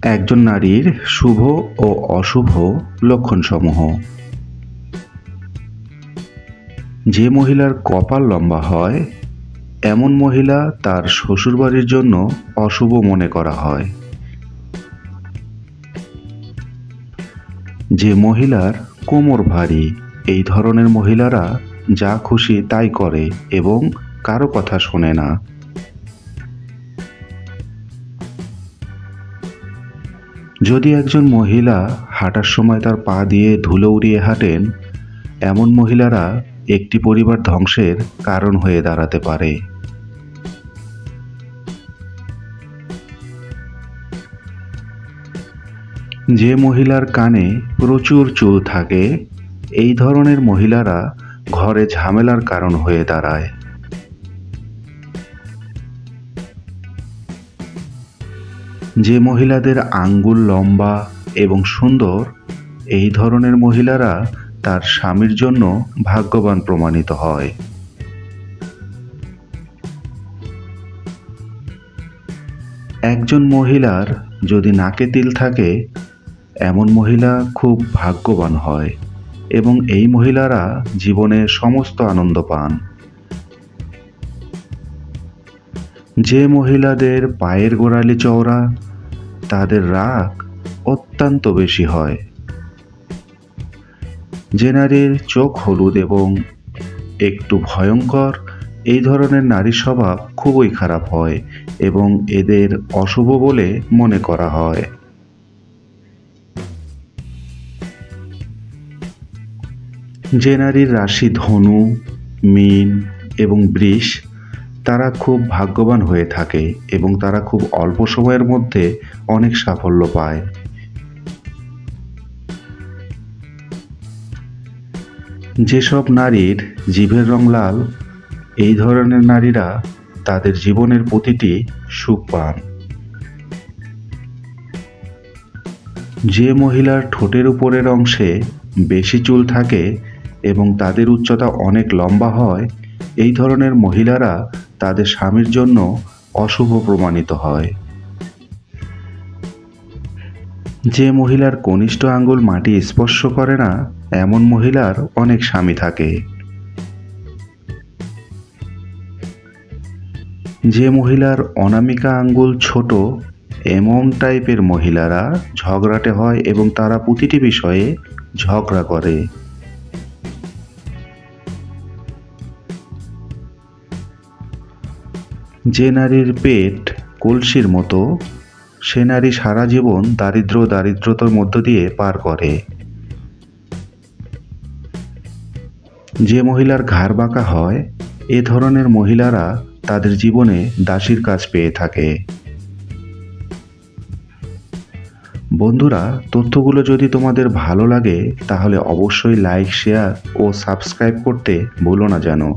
একজন নারীর শুভ ও অশুভ লক্ষণসমূহ। যে মহিলার কপাল লম্বা হয় এমন মহিলা তার শ্বশুরবাড়ির জন্য অশুভ মনে করা হয়। যে মহিলার কোমর ভারী, এই ধরনের মহিলারা যা খুশি তাই করে এবং কারো কথা শোনে না। যদি একজন মহিলা হাঁটার সময় তার পা দিয়ে ধুলো উড়িয়ে হাঁটেন, এমন মহিলারা একটি পরিবার ধ্বংসের কারণ হয়ে দাঁড়াতে পারে। যে মহিলার কানে প্রচুর চুল থাকে, এই ধরনের মহিলারা ঘরে ঝামেলার কারণ হয়ে দাঁড়ায়। যে মহিলাদের আঙ্গুল লম্বা এবং সুন্দর, এই ধরনের মহিলারা তার স্বামীর জন্য ভাগ্যবান প্রমাণিত হয়। একজন মহিলার যদি নাকে তিল থাকে, এমন মহিলা খুব ভাগ্যবান হয় এবং এই মহিলারা জীবনে সমস্ত আনন্দ পান। যে মহিলাদের পায়ের গোড়ালি চওড়া, তাদের রাগ অত্যন্ত বেশি হয়। যে নারীর চোখ হলুদ এবং একটু ভয়ঙ্কর, এই ধরনের নারীর স্বভাব খুবই খারাপ হয় এবং এদের অশুভ বলে মনে করা হয়। যে নারীর রাশি ধনু, মীন এবং বৃষ, তারা খুব ভাগ্যবান হয়ে থাকে এবং তারা খুব অল্প সময়ের মধ্যে অনেক সাফল্য পায়। যেসব নারীর জিভের রং লাল, এই ধরনের নারীরা তাদের জীবনের প্রতিটি সুখ পান। যে মহিলার ঠোঁটের উপরের অংশে বেশি চুল থাকে এবং তাদের উচ্চতা অনেক লম্বা হয়, এই ধরনের মহিলারা তাদের স্বামীর জন্য অশুভ প্রমাণিত হয়। যে মহিলার কনিষ্ঠ আঙ্গুল মাটি স্পর্শ করে না, এমন মহিলার অনেক স্বামী থাকে। যে মহিলার অনামিকা আঙ্গুল ছোট, এমন টাইপের মহিলারা ঝগড়াটে হয় এবং তারা প্রতিটি বিষয়ে ঝগড়া করে। যে নারীর পেট কলসির মতো, সে নারী সারা জীবন দারিদ্রতার মধ্য দিয়ে পার করে। যে মহিলার ঘাড় বাঁকা হয়, এ ধরনের মহিলারা তাদের জীবনে দাসীর কাজ পেয়ে থাকে। বন্ধুরা, তথ্যগুলো যদি তোমাদের ভালো লাগে তাহলে অবশ্যই লাইক, শেয়ার ও সাবস্ক্রাইব করতে ভুলো না যেন।